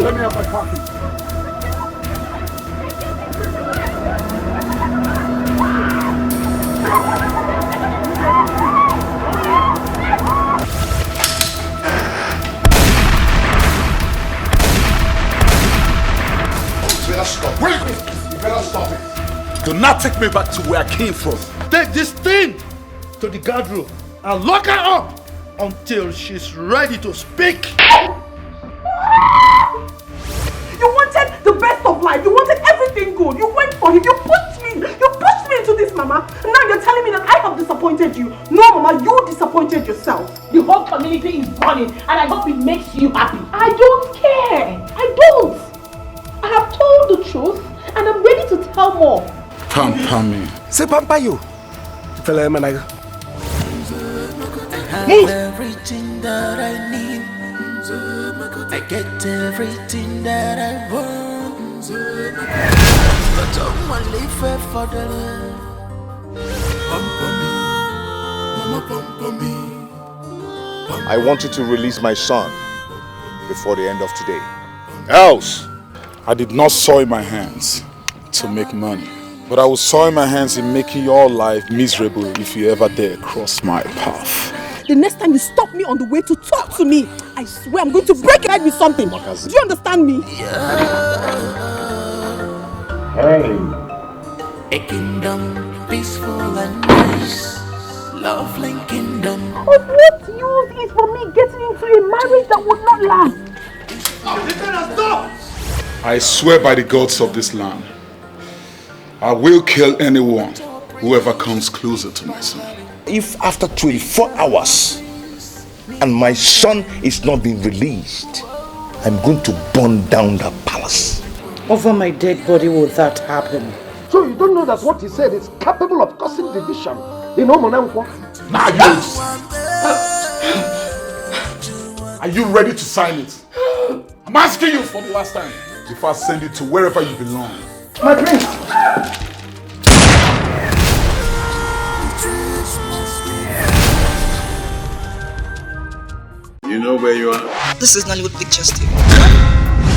Let me have my coffee. You better stop. Wait! You better stop it. Do not take me back to where I came from. Take this thing to the guard room and lock her up until she's ready to speak. You wanted the best of life. You wanted everything good. You went for him. You pushed me into this, Mama. Now you're telling me that I have disappointed you. No, Mama, you disappointed yourself. The whole community is burning, and I hope it makes you happy. I don't care. I don't. I have told the truth, and I'm ready to tell more. Pamper me. Say pamper you. Fella, man, everything that I need. I get everything that I want. But I'm only fair for the love. Pamper me. I want you to release my son before the end of today. Else, I did not soil my hands to make money, but I will soil my hands in making your life miserable if you ever dare cross my path. The next time you stop me on the way to talk to me, I swear I'm going to break your head with something. Do you understand me? hey. A kingdom peaceful and nice, lovely kingdom. Of what use is for me getting into a marriage that would not last? I swear by the gods of this land, I will kill anyone whoever comes closer to my son. If after 24 hours and my son is not being released, I'm going to burn down the palace. Over my dead body will that happen? So you don't know that what he said is capable of causing division in Omonanko? Now are you ready to sign it? I'm asking you for the last time. If I send you to wherever you belong. My prince! You know where you are? This is Nollywood Pictures TV.